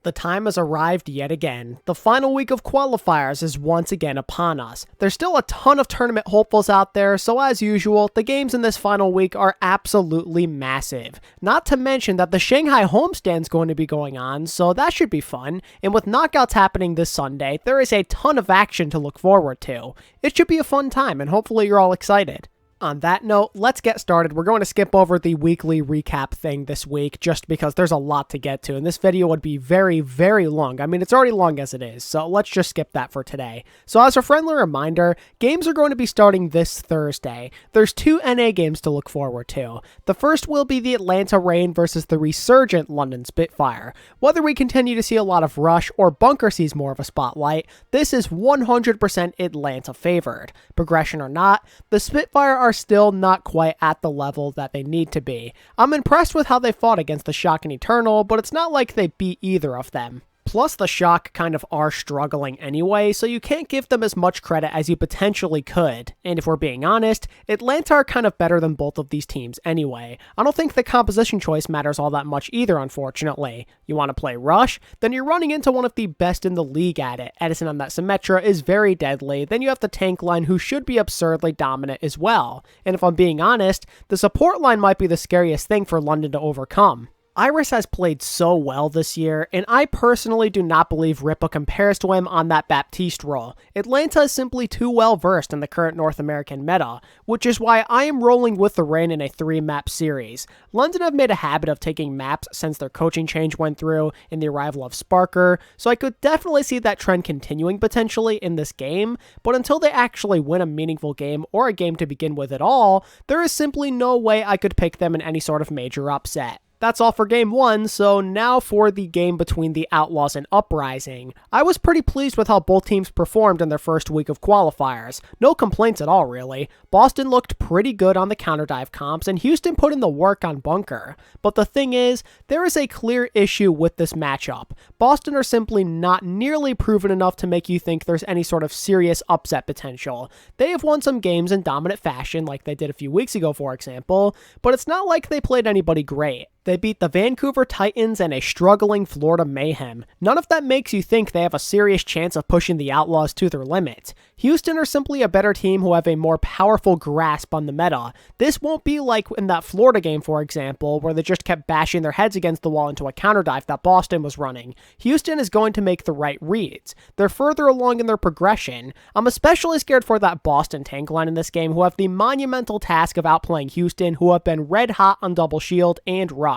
The time has arrived yet again. The final week of qualifiers is once again upon us. There's still a ton of tournament hopefuls out there, so as usual, the games in this final week are absolutely massive. Not to mention that the Shanghai homestand is going to be going on, so that should be fun. And with knockouts happening this Sunday, there is a ton of action to look forward to. It should be a fun time, and hopefully you're all excited. On that note, let's get started. We're going to skip over the weekly recap thing this week just because there's a lot to get to, and this video would be very, very long. I mean, it's already long as it is, so let's just skip that for today. So as a friendly reminder, games are going to be starting this Thursday. There's two NA games to look forward to. The first will be the Atlanta Reign versus the resurgent London Spitfire. Whether we continue to see a lot of rush or Bunker sees more of a spotlight, this is 100% Atlanta favored. Progression or not, the Spitfire are still not quite at the level that they need to be. I'm impressed with how they fought against the Shock and Eternal, but it's not like they beat either of them. Plus, the Shock kind of are struggling anyway, so you can't give them as much credit as you potentially could. And if we're being honest, Atlanta are kind of better than both of these teams anyway. I don't think the composition choice matters all that much either, unfortunately. You want to play Rush? Then you're running into one of the best in the league at it. Edison on that Symmetra is very deadly. Then you have the tank line, who should be absurdly dominant as well. And if I'm being honest, the support line might be the scariest thing for London to overcome. Iris has played so well this year, and I personally do not believe Ripa compares to him on that Baptiste role. Atlanta is simply too well versed in the current North American meta, which is why I am rolling with the Reign in a 3-map series. London have made a habit of taking maps since their coaching change went through and the arrival of Sparker, so I could definitely see that trend continuing potentially in this game, but until they actually win a meaningful game or a game to begin with at all, there is simply no way I could pick them in any sort of major upset. That's all for game 1, so now for the game between the Outlaws and Uprising. I was pretty pleased with how both teams performed in their first week of qualifiers. No complaints at all, really. Boston looked pretty good on the counterdive comps, and Houston put in the work on Bunker. But the thing is, there is a clear issue with this matchup. Boston are simply not nearly proven enough to make you think there's any sort of serious upset potential. They have won some games in dominant fashion, like they did a few weeks ago, for example, but it's not like they played anybody great. They beat the Vancouver Titans and a struggling Florida Mayhem. None of that makes you think they have a serious chance of pushing the Outlaws to their limit. Houston are simply a better team who have a more powerful grasp on the meta. This won't be like in that Florida game, for example, where they just kept bashing their heads against the wall into a counterdive that Boston was running. Houston is going to make the right reads. They're further along in their progression. I'm especially scared for that Boston tank line in this game, who have the monumental task of outplaying Houston, who have been red hot on double shield and rush.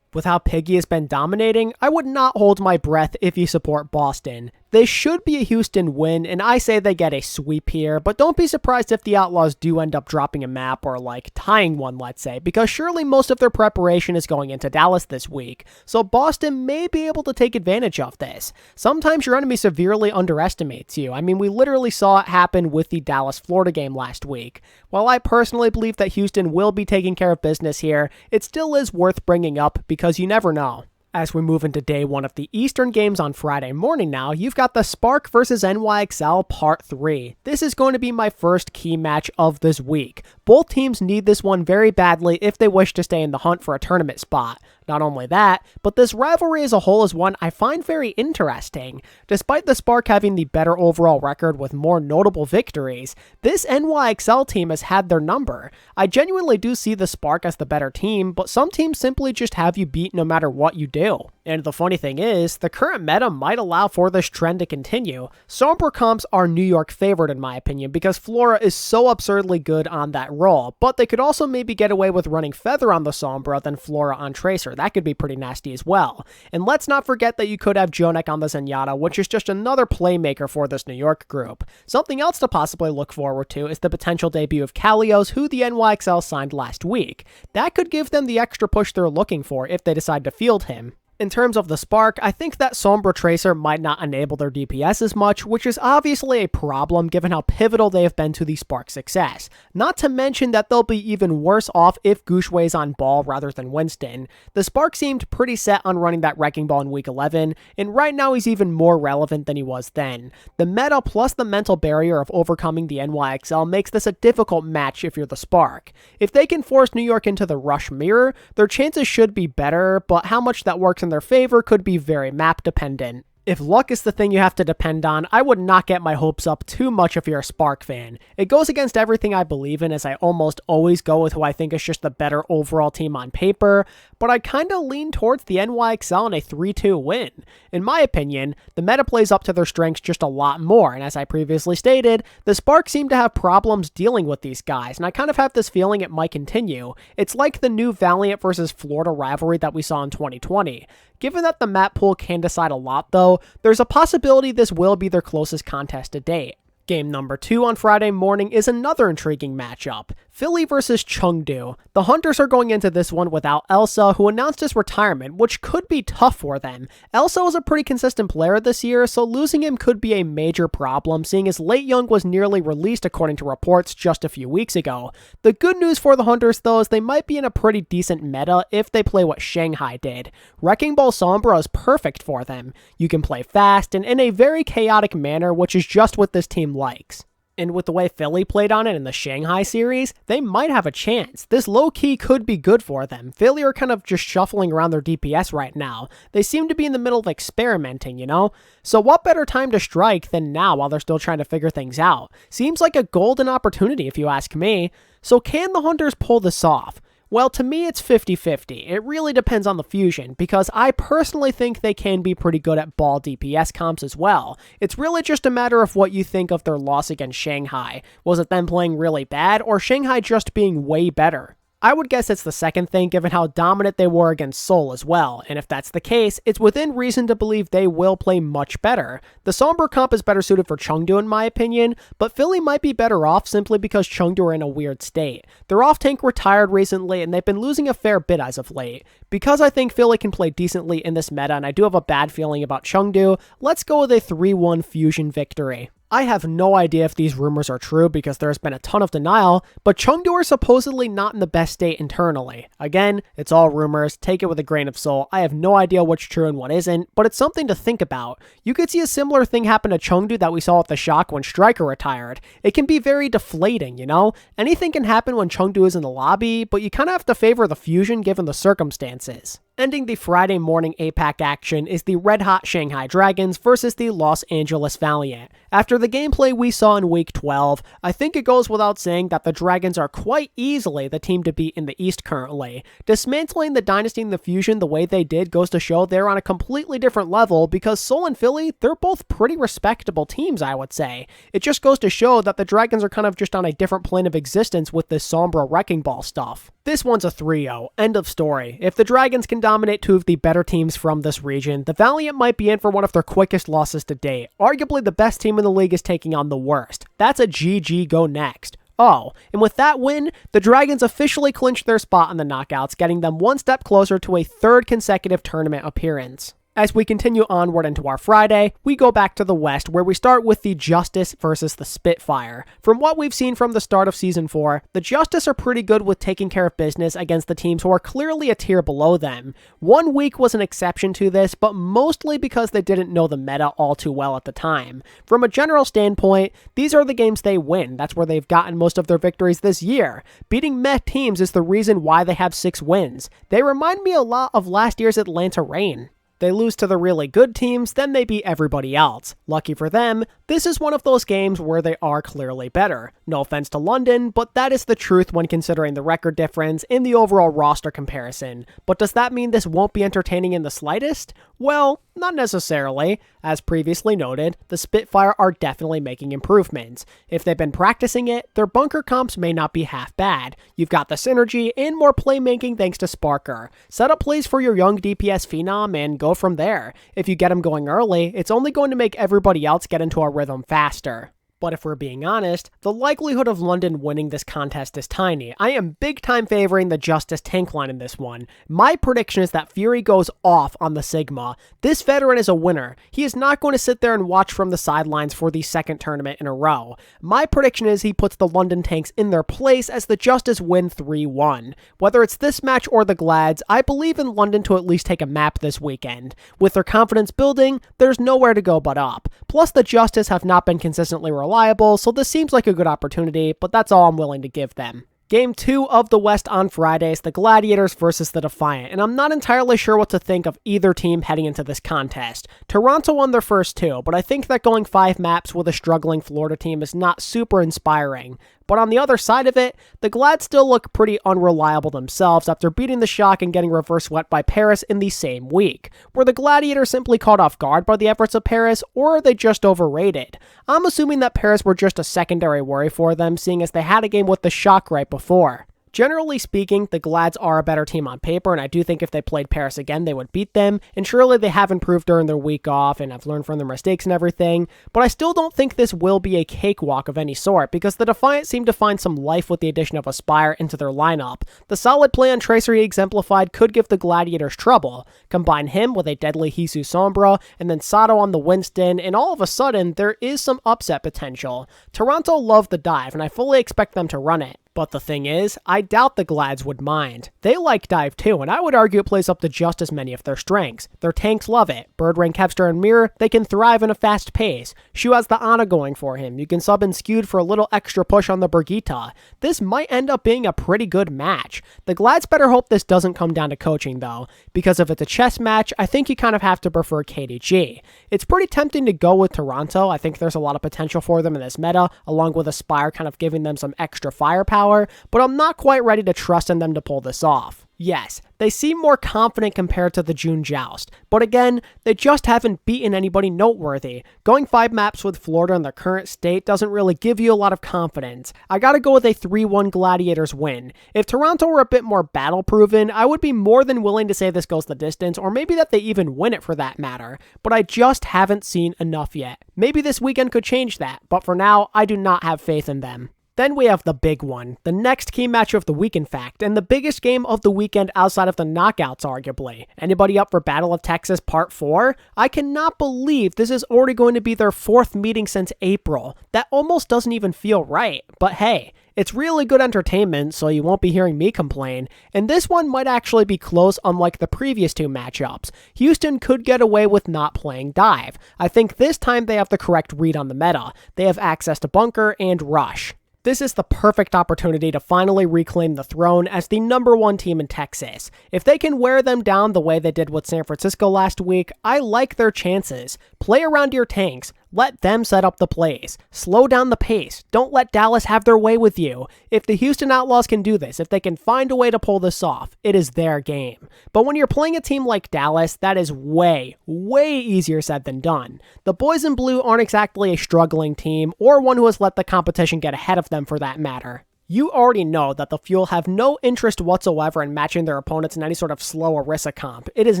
With how Piggy has been dominating, I would not hold my breath if you support Boston. This should be a Houston win, and I say they get a sweep here, but don't be surprised if the Outlaws do end up dropping a map or like tying one, let's say, because surely most of their preparation is going into Dallas this week, so Boston may be able to take advantage of this. Sometimes your enemy severely underestimates you. I mean, we literally saw it happen with the Dallas-Florida game last week. While I personally believe that Houston will be taking care of business here, it still is worth bringing up because you never know. As we move into day 1 of the Eastern games on Friday morning now, you've got the Spark versus NYXL Part 3. This is going to be my first key match of this week. Both teams need this one very badly if they wish to stay in the hunt for a tournament spot. Not only that, but this rivalry as a whole is one I find very interesting. Despite the Spark having the better overall record with more notable victories, this NYXL team has had their number. I genuinely do see the Spark as the better team, but some teams simply just have you beat no matter what you do. And the funny thing is, the current meta might allow for this trend to continue. Sombra comps are New York favored in my opinion because Flora is so absurdly good on that role, but they could also maybe get away with running Feather on the Sombra than Flora on Tracer. That could be pretty nasty as well. And let's not forget that you could have Jonek on the Zenyatta, which is just another playmaker for this New York group. Something else to possibly look forward to is the potential debut of Kalios, who the NYXL signed last week. That could give them the extra push they're looking for if they decide to field him. In terms of the Spark, I think that Sombra Tracer might not enable their DPS as much, which is obviously a problem given how pivotal they have been to the Spark's success. Not to mention that they'll be even worse off if Gushway's on ball rather than Winston. The Spark seemed pretty set on running that Wrecking Ball in Week 11, and right now he's even more relevant than he was then. The meta plus the mental barrier of overcoming the NYXL makes this a difficult match if you're the Spark. If they can force New York into the Rush mirror, their chances should be better, but how much that works in their favor could be very map dependent. If luck is the thing you have to depend on, I would not get my hopes up too much if you're a Spark fan. It goes against everything I believe in, as I almost always go with who I think is just the better overall team on paper, but I kinda lean towards the NYXL in a 3-2 win. In my opinion, the meta plays up to their strengths just a lot more, and as I previously stated, the Spark seem to have problems dealing with these guys, and I kind of have this feeling it might continue. It's like the new Valiant versus Florida rivalry that we saw in 2020. Given that the map pool can decide a lot though, there's a possibility this will be their closest contest to date. Game number 2 on Friday morning is another intriguing matchup. Philly versus Chengdu. The Hunters are going into this one without Elsa, who announced his retirement, which could be tough for them. Elsa was a pretty consistent player this year, so losing him could be a major problem, seeing as Late Young was nearly released according to reports just a few weeks ago. The good news for the Hunters though is they might be in a pretty decent meta if they play what Shanghai did. Wrecking Ball Sombra is perfect for them. You can play fast and in a very chaotic manner, which is just what this team likes. And with the way Philly played on it in the Shanghai series, they might have a chance. This low-key could be good for them. Philly are kind of just shuffling around their DPS right now. They seem to be in the middle of experimenting, you know? So what better time to strike than now while they're still trying to figure things out? Seems like a golden opportunity if you ask me. So can the Hunters pull this off? Well, to me, it's 50-50. It really depends on the fusion, because I personally think they can be pretty good at ball DPS comps as well. It's really just a matter of what you think of their loss against Shanghai. Was it them playing really bad, or Shanghai just being way better? I would guess it's the second thing, given how dominant they were against Seoul as well, and if that's the case, it's within reason to believe they will play much better. The Sombra comp is better suited for Chengdu in my opinion, but Philly might be better off simply because Chengdu are in a weird state. Their off-tank retired recently, and they've been losing a fair bit as of late. Because I think Philly can play decently in this meta, and I do have a bad feeling about Chengdu, let's go with a 3-1 fusion victory. I have no idea if these rumors are true because there's been a ton of denial, but Chengdu are supposedly not in the best state internally. Again, it's all rumors, take it with a grain of salt. I have no idea what's true and what isn't, but it's something to think about. You could see a similar thing happen to Chengdu that we saw at the Shock when Striker retired. It can be very deflating, you know? Anything can happen when Chengdu is in the lobby, but you kind of have to favor the fusion given the circumstances. Ending the Friday morning APAC action is the red-hot Shanghai Dragons versus the Los Angeles Valiant. After the gameplay we saw in Week 12, I think it goes without saying that the Dragons are quite easily the team to beat in the East currently. Dismantling the Dynasty and the Fusion the way they did goes to show they're on a completely different level because Seoul and Philly, they're both pretty respectable teams, I would say. It just goes to show that the Dragons are kind of just on a different plane of existence with this Sombra Wrecking Ball stuff. This one's a 3-0. End of story. If the Dragons can dominate two of the better teams from this region, the Valiant might be in for one of their quickest losses to date. Arguably the best team in the league is taking on the worst. That's a GG go next. Oh, and with that win, the Dragons officially clinched their spot in the knockouts, getting them one step closer to a third consecutive tournament appearance. As we continue onward into our Friday, we go back to the West, where we start with the Justice versus the Spitfire. From what we've seen from the start of Season 4, the Justice are pretty good with taking care of business against the teams who are clearly a tier below them. 1 week was an exception to this, but mostly because they didn't know the meta all too well at the time. From a general standpoint, these are the games they win. That's where they've gotten most of their victories this year. Beating meh teams is the reason why they have 6 wins. They remind me a lot of last year's Atlanta Reign. They lose to the really good teams, then they beat everybody else. Lucky for them, this is one of those games where they are clearly better. No offense to London, but that is the truth when considering the record difference in the overall roster comparison. But does that mean this won't be entertaining in the slightest? Well, not necessarily. As previously noted, the Spitfire are definitely making improvements. If they've been practicing it, their bunker comps may not be half bad. You've got the synergy and more playmaking thanks to Sparker. Set up plays for your young DPS phenom and go from there. If you get them going early, it's only going to make everybody else get into a rhythm faster. But if we're being honest, the likelihood of London winning this contest is tiny. I am big time favoring the Justice tank line in this one. My prediction is that Fury goes off on the Sigma. This veteran is a winner. He is not going to sit there and watch from the sidelines for the second tournament in a row. My prediction is he puts the London tanks in their place as the Justice win 3-1. Whether it's this match or the Glads, I believe in London to at least take a map this weekend. With their confidence building, there's nowhere to go but up. Plus the Justice have not been consistently reliable, so this seems like a good opportunity, but that's all I'm willing to give them. Game 2 of the West on Fridays, the Gladiators versus the Defiant, and I'm not entirely sure what to think of either team heading into this contest. Toronto won their first 2, but I think that going 5 maps with a struggling Florida team is not super inspiring. But on the other side of it, the Glad still look pretty unreliable themselves after beating the Shock and getting reverse swept by Paris in the same week. Were the Gladiators simply caught off guard by the efforts of Paris, or are they just overrated? I'm assuming that Paris were just a secondary worry for them, seeing as they had a game with the Shock right before. Generally speaking, the Glads are a better team on paper, and I do think if they played Paris again, they would beat them, and surely they have improved during their week off, and have learned from their mistakes and everything, but I still don't think this will be a cakewalk of any sort, because the Defiant seem to find some life with the addition of Aspire into their lineup. The solid play on Tracer he exemplified could give the Gladiators trouble. Combine him with a deadly Jesus Sombra, and then Sato on the Winston, and all of a sudden, there is some upset potential. Toronto love the dive, and I fully expect them to run it. But the thing is, I doubt the Glads would mind. They like dive too, and I would argue it plays up to just as many of their strengths. Their tanks love it. Birdring, Kevster, and Mirror, they can thrive in a fast pace. Shu has the Ana going for him. You can sub in Skewed for a little extra push on the Brigitte. This might end up being a pretty good match. The Glads better hope this doesn't come down to coaching though, because if it's a chess match, I think you kind of have to prefer KDG. It's pretty tempting to go with Toronto. I think there's a lot of potential for them in this meta, along with Aspire kind of giving them some extra firepower, but I'm not quite ready to trust in them to pull this off. Yes, they seem more confident compared to the June Joust, but again, they just haven't beaten anybody noteworthy. Going 5 maps with Florida in their current state doesn't really give you a lot of confidence. I gotta go with a 3-1 Gladiators win. If Toronto were a bit more battle-proven, I would be more than willing to say this goes the distance, or maybe that they even win it for that matter, but I just haven't seen enough yet. Maybe this weekend could change that, but for now, I do not have faith in them. Then we have the big one, the next key match of the week in fact, and the biggest game of the weekend outside of the knockouts arguably. Anybody up for Battle of Texas Part 4? I cannot believe this is already going to be their 4th meeting since April. That almost doesn't even feel right, but hey, it's really good entertainment, so you won't be hearing me complain, and this one might actually be close unlike the previous 2 matchups. Houston could get away with not playing dive. I think this time they have the correct read on the meta. They have access to bunker and rush. This is the perfect opportunity to finally reclaim the throne as the #1 team in Texas. If they can wear them down the way they did with San Francisco last week, I like their chances. Play around your tanks. Let them set up the plays. Slow down the pace. Don't let Dallas have their way with you. If the Houston Outlaws can do this, if they can find a way to pull this off, it is their game. But when you're playing a team like Dallas, that is way, way easier said than done. The boys in blue aren't exactly a struggling team, or one who has let the competition get ahead of them for that matter. You already know that the Fuel have no interest whatsoever in matching their opponents in any sort of slow Orisa comp. It is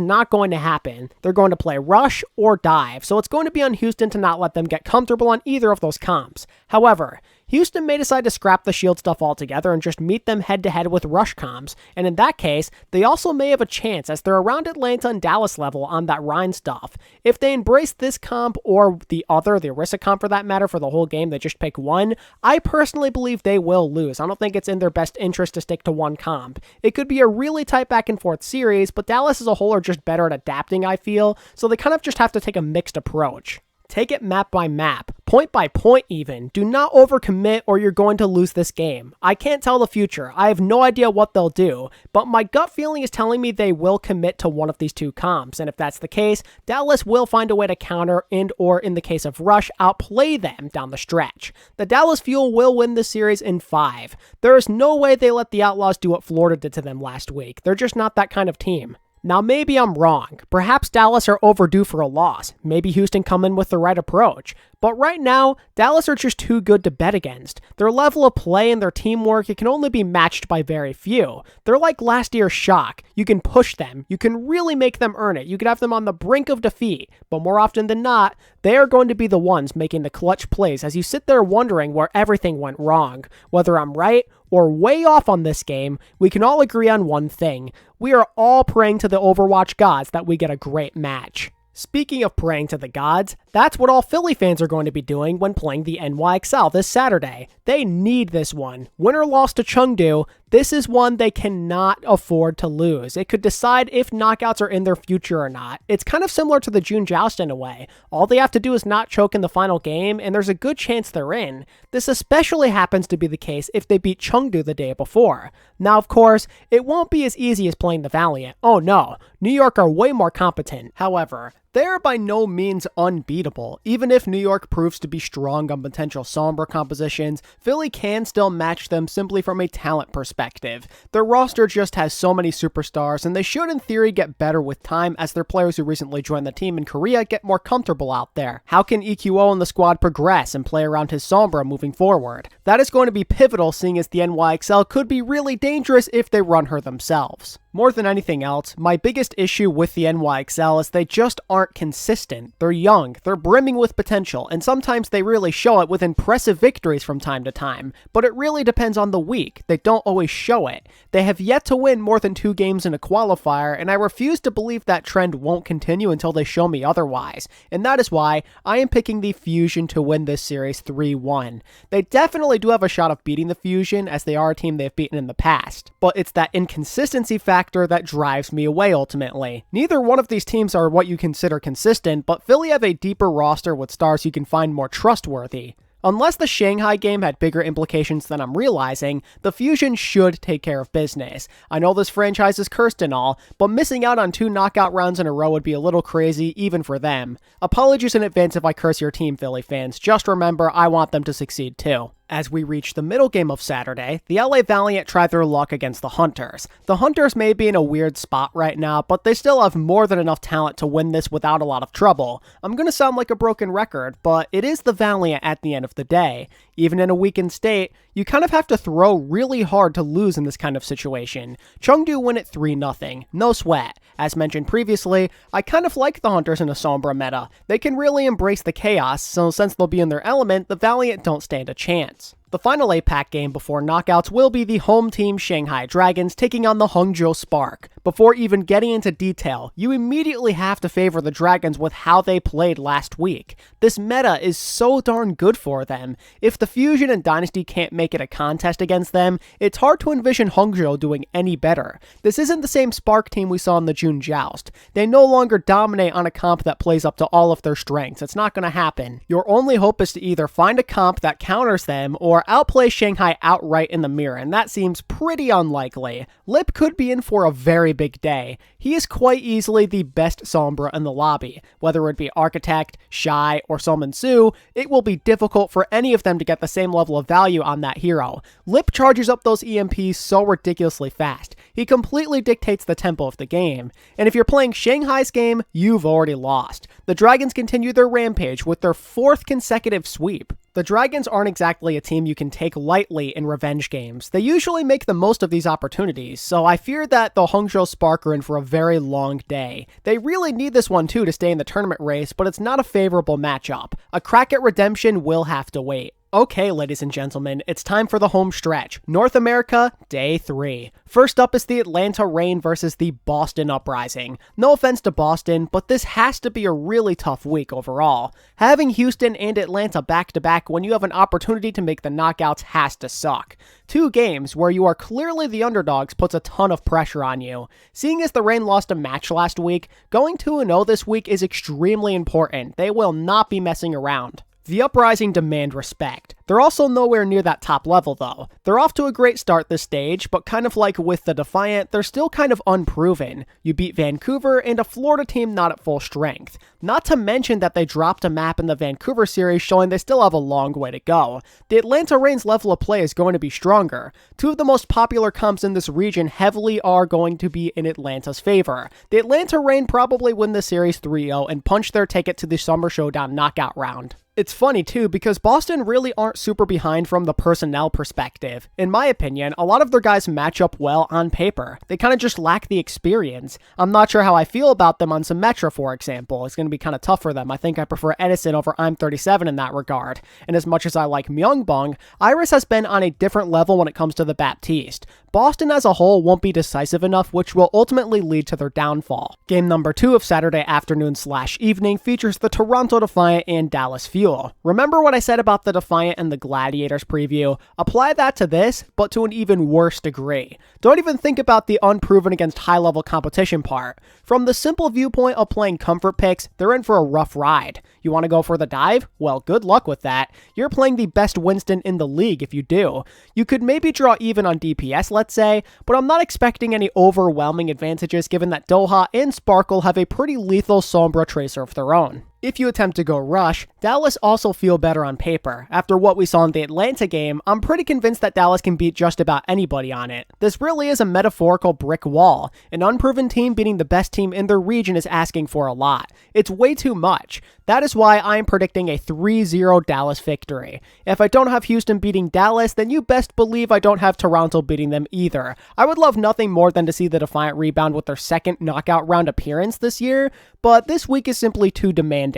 not going to happen. They're going to play rush or dive, so it's going to be on Houston to not let them get comfortable on either of those comps. However, Houston may decide to scrap the shield stuff altogether and just meet them head-to-head with rush comps, and in that case, they also may have a chance as they're around Atlanta and Dallas level on that Rhine stuff. If they embrace this comp or the other, the Orisa comp for that matter, for the whole game, they just pick one, I personally believe they will lose. I don't think it's in their best interest to stick to one comp. It could be a really tight back-and-forth series, but Dallas as a whole are just better at adapting, I feel, so they kind of just have to take a mixed approach. Take it map by map, point by point even. Do not overcommit or you're going to lose this game. I can't tell the future. I have no idea what they'll do, but my gut feeling is telling me they will commit to one of these 2 comps, and if that's the case, Dallas will find a way to counter and or in the case of Rush, outplay them down the stretch. The Dallas Fuel will win this series in 5. There is no way they let the Outlaws do what Florida did to them last week. They're just not that kind of team. Now maybe I'm wrong. Perhaps Dallas are overdue for a loss. Maybe Houston come in with the right approach. But right now, Dallas are just too good to bet against. Their level of play and their teamwork, it can only be matched by very few. They're like last year's Shock. You can push them. You can really make them earn it. You could have them on the brink of defeat. But more often than not, they are going to be the ones making the clutch plays as you sit there wondering where everything went wrong. Whether I'm right or way off on this game, we can all agree on one thing. We are all praying to the Overwatch gods that we get a great match. Speaking of praying to the gods, that's what all Philly fans are going to be doing when playing the NYXL this Saturday. They need this one. Win or loss to Chengdu, This is one they cannot afford to lose. It could decide if knockouts are in their future or not. It's kind of similar to the June Joust in a way. All they have to do is not choke in the final game, and there's a good chance they're in. This especially happens to be the case if they beat Chengdu the day before. Now, of course, it won't be as easy as playing the Valiant. Oh no, New York are way more competent. However, they are by no means unbeatable. Even if New York proves to be strong on potential Sombra compositions, Philly can still match them simply from a talent perspective. Their roster just has so many superstars, and they should in theory get better with time as their players who recently joined the team in Korea get more comfortable out there. How can EQO and the squad progress and play around his Sombra moving forward? That is going to be pivotal, seeing as the NYXL could be really dangerous if they run her themselves. More than anything else, my biggest issue with the NYXL is they just aren't consistent. They're young, they're brimming with potential, and sometimes they really show it with impressive victories from time to time, but it really depends on the week. They don't always show it. They have yet to win more than 2 games in a qualifier, and I refuse to believe that trend won't continue until they show me otherwise, and that is why I am picking the Fusion to win this series 3-1. They definitely do have a shot of beating the Fusion, as they are a team they've beaten in the past, but it's that inconsistency factor that drives me away ultimately. Neither one of these teams are what you consider consistent, but Philly have a deeper roster with stars you can find more trustworthy. Unless the Shanghai game had bigger implications than I'm realizing, the Fusion should take care of business. I know this franchise is cursed and all, but missing out on 2 knockout rounds in a row would be a little crazy even for them. Apologies in advance if I curse your team, Philly fans. Just remember, I want them to succeed too. As we reach the middle game of Saturday, the LA Valiant try their luck against the Hunters. The Hunters may be in a weird spot right now, but they still have more than enough talent to win this without a lot of trouble. I'm gonna sound like a broken record, but it is the Valiant at the end of the day. Even in a weakened state, you kind of have to throw really hard to lose in this kind of situation. Chengdu win it 3-0, no sweat. As mentioned previously, I kind of like the Hunters in a Sombra meta. They can really embrace the chaos, so since they'll be in their element, the Valiant don't stand a chance. The final APAC game before knockouts will be the home team Shanghai Dragons taking on the Hangzhou Spark. Before even getting into detail, you immediately have to favor the Dragons with how they played last week. This meta is so darn good for them. If the Fusion and Dynasty can't make it a contest against them, it's hard to envision Hangzhou doing any better. This isn't the same Spark team we saw in the June Joust. They no longer dominate on a comp that plays up to all of their strengths. It's not going to happen. Your only hope is to either find a comp that counters them or outplay Shanghai outright in the mirror, and that seems pretty unlikely. Lip could be in for a very big day. He is quite easily the best Sombra in the lobby. Whether it be Architect, Shy, or Summon Su, it will be difficult for any of them to get the same level of value on that hero. Lip charges up those EMPs so ridiculously fast. He completely dictates the tempo of the game. And if you're playing Shanghai's game, you've already lost. The Dragons continue their rampage with their 4th consecutive sweep. The Dragons aren't exactly a team you can take lightly in revenge games. They usually make the most of these opportunities, so I fear that the Hangzhou Spark are in for a very long day. They really need this one too to stay in the tournament race, but it's not a favorable matchup. A crack at redemption will have to wait. Okay, ladies and gentlemen, it's time for the home stretch. North America, Day 3. First up is the Atlanta Reign versus the Boston Uprising. No offense to Boston, but this has to be a really tough week overall. Having Houston and Atlanta back-to-back when you have an opportunity to make the knockouts has to suck. 2 games where you are clearly the underdogs puts a ton of pressure on you. Seeing as the Reign lost a match last week, going 2-0 this week is extremely important. They will not be messing around. The Uprising demand respect. They're also nowhere near that top level though. They're off to a great start this stage, but kind of like with the Defiant, they're still kind of unproven. You beat Vancouver and a Florida team not at full strength. Not to mention that they dropped a map in the Vancouver series showing they still have a long way to go. The Atlanta Reign's level of play is going to be stronger. 2 of the most popular comps in this region heavily are going to be in Atlanta's favor. The Atlanta Reign probably win the series 3-0 and punch their ticket to the Summer Showdown knockout round. It's funny too because Boston really aren't super behind from the personnel perspective. In my opinion, a lot of their guys match up well on paper. They kind of just lack the experience. I'm not sure how I feel about them on Symmetra, for example. It's going to be kind of tough for them. I think I prefer Edison over I'm37 in that regard. And as much as I like Myeongbong, Iris has been on a different level when it comes to the Baptiste. Boston as a whole won't be decisive enough, which will ultimately lead to their downfall. Game number 2 of Saturday afternoon/evening features the Toronto Defiant and Dallas Fuel. Remember what I said about the Defiant and the Gladiators preview? Apply that to this, but to an even worse degree. Don't even think about the unproven against high-level competition part. From the simple viewpoint of playing comfort picks, they're in for a rough ride. You want to go for the dive? Well, good luck with that. You're playing the best Winston in the league if you do. You could maybe draw even on DPS, let's say, but I'm not expecting any overwhelming advantages given that Doha and Sparkle have a pretty lethal Sombra Tracer of their own. If you attempt to go rush, Dallas also feel better on paper. After what we saw in the Atlanta game, I'm pretty convinced that Dallas can beat just about anybody on it. This really is a metaphorical brick wall. An unproven team beating the best team in their region is asking for a lot. It's way too much. That is why I'm predicting a 3-0 Dallas victory. If I don't have Houston beating Dallas, then you best believe I don't have Toronto beating them either. I would love nothing more than to see the Defiant rebound with their second knockout round appearance this year, but this week is simply too demanding.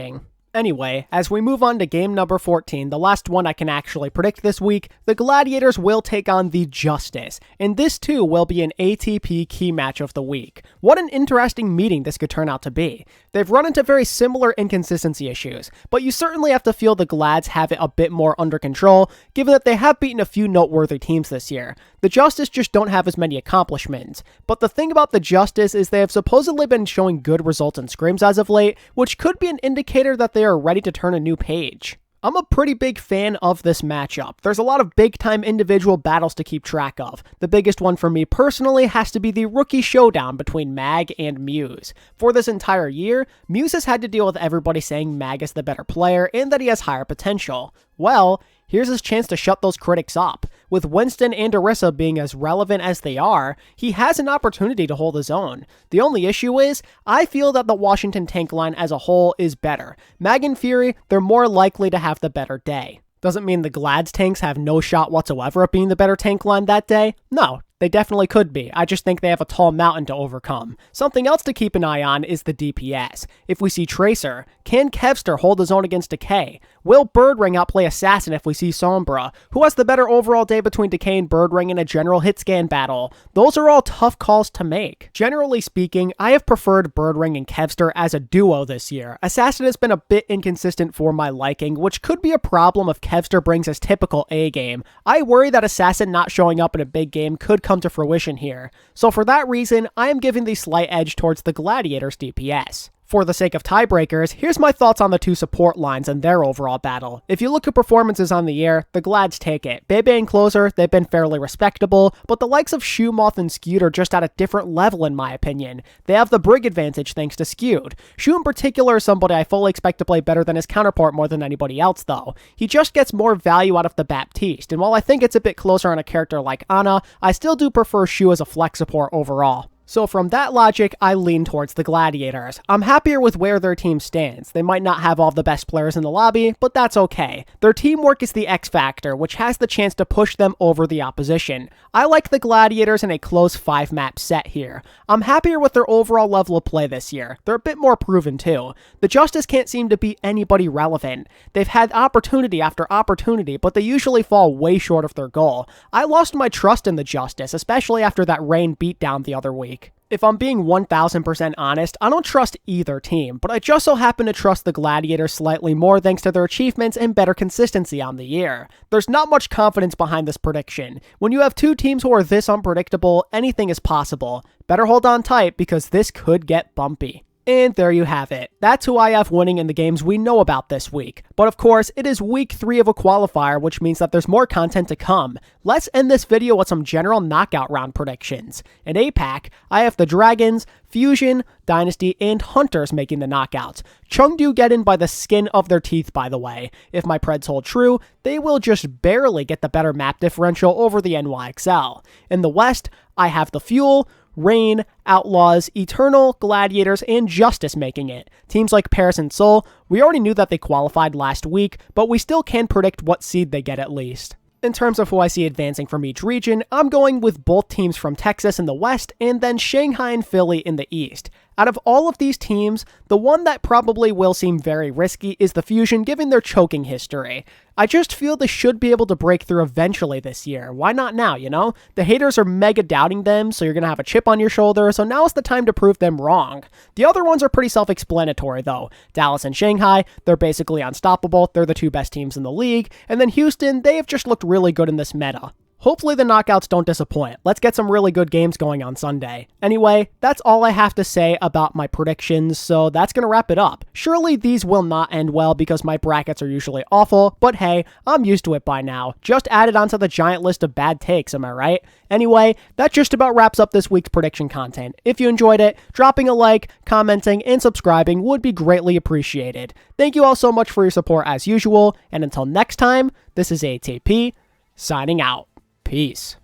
Anyway, as we move on to game number 14, the last one I can actually predict this week, the Gladiators will take on the Justice, and this too will be an ATP key match of the week. What an interesting meeting this could turn out to be. They've run into very similar inconsistency issues, but you certainly have to feel the Glads have it a bit more under control, given that they have beaten a few noteworthy teams this year. The Justice just don't have as many accomplishments, but the thing about the Justice is they have supposedly been showing good results in scrims as of late, which could be an indicator that they are ready to turn a new page. I'm a pretty big fan of this matchup. There's a lot of big-time individual battles to keep track of. The biggest one for me personally has to be the rookie showdown between Mag and Muse. For this entire year, Muse has had to deal with everybody saying Mag is the better player and that he has higher potential. Well, here's his chance to shut those critics up. With Winston and Orisa being as relevant as they are, he has an opportunity to hold his own. The only issue is, I feel that the Washington tank line as a whole is better. Mag and Fury, they're more likely to have the better day. Doesn't mean the Glads tanks have no shot whatsoever at being the better tank line that day. No, they definitely could be. I just think they have a tall mountain to overcome. Something else to keep an eye on is the DPS. If we see Tracer, can Kevster hold his own against Decay? Will Birdring outplay Assassin if we see Sombra? Who has the better overall day between Decay and Birdring in a general hit scan battle? Those are all tough calls to make. Generally speaking, I have preferred Birdring and Kevster as a duo this year. Assassin has been a bit inconsistent for my liking, which could be a problem if Kevster brings his typical A game. I worry that Assassin not showing up in a big game could come to fruition here. So for that reason, I am giving the slight edge towards the Gladiators DPS. For the sake of tiebreakers, here's my thoughts on the two support lines and their overall battle. If you look at performances on the year, the Glads take it. Bebe and Closer, they've been fairly respectable, but the likes of Shoemoth and Skewed are just at a different level in my opinion. They have the Brig advantage thanks to Skewed. Shoe in particular is somebody I fully expect to play better than his counterpart more than anybody else though. He just gets more value out of the Baptiste, and while I think it's a bit closer on a character like Ana, I still do prefer Shoe as a flex support overall. So from that logic, I lean towards the Gladiators. I'm happier with where their team stands. They might not have all the best players in the lobby, but that's okay. Their teamwork is the X factor, which has the chance to push them over the opposition. I like the Gladiators in a close 5-map set here. I'm happier with their overall level of play this year. They're a bit more proven too. The Justice can't seem to beat anybody relevant. They've had opportunity after opportunity, but they usually fall way short of their goal. I lost my trust in the Justice, especially after that Rain beatdown the other week. If I'm being 1000% honest, I don't trust either team, but I just so happen to trust the Gladiators slightly more thanks to their achievements and better consistency on the year. There's not much confidence behind this prediction. When you have two teams who are this unpredictable, anything is possible. Better hold on tight because this could get bumpy. And there you have it. That's who I have winning in the games we know about this week. But of course, it is week 3 of a qualifier, which means that there's more content to come. Let's end this video with some general knockout round predictions. In APAC, I have the Dragons, Fusion, Dynasty, and Hunters making the knockouts. Chengdu get in by the skin of their teeth, by the way. If my preds hold true, they will just barely get the better map differential over the NYXL. In the West, I have the Fuel, Reign, Outlaws, Eternal, Gladiators, and Justice making it. Teams like Paris and Seoul, we already knew that they qualified last week, but we still can predict what seed they get at least. In terms of who I see advancing from each region, I'm going with both teams from Texas in the West, and then Shanghai and Philly in the East. Out of all of these teams, the one that probably will seem very risky is the Fusion, given their choking history. I just feel they should be able to break through eventually this year. Why not now, you know? The haters are mega doubting them, so you're gonna have a chip on your shoulder, so now is the time to prove them wrong. The other ones are pretty self-explanatory, though. Dallas and Shanghai, they're basically unstoppable, they're the two best teams in the league, and then Houston, they have just looked really good in this meta. Hopefully the knockouts don't disappoint. Let's get some really good games going on Sunday. Anyway, that's all I have to say about my predictions, so that's gonna wrap it up. Surely these will not end well because my brackets are usually awful, but hey, I'm used to it by now. Just add it onto the giant list of bad takes, am I right? Anyway, that just about wraps up this week's prediction content. If you enjoyed it, dropping a like, commenting, and subscribing would be greatly appreciated. Thank you all so much for your support as usual, and until next time, this is ATP, signing out. Peace.